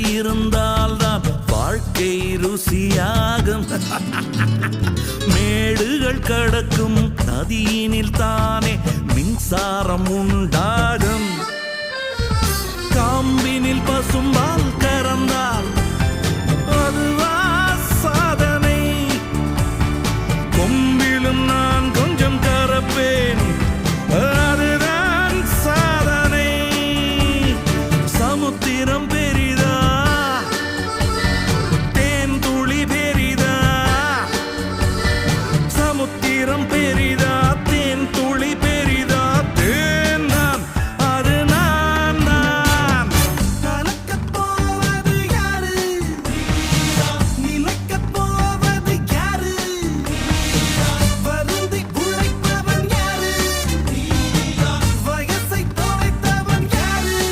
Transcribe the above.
இருந்தால்தான் வாழ்க்கை ருசியாகும். மேடுகள் கடக்கும் நதியினில் தானே மின்சாரம் உண்டாகும். காம்பினில் பசும்பால்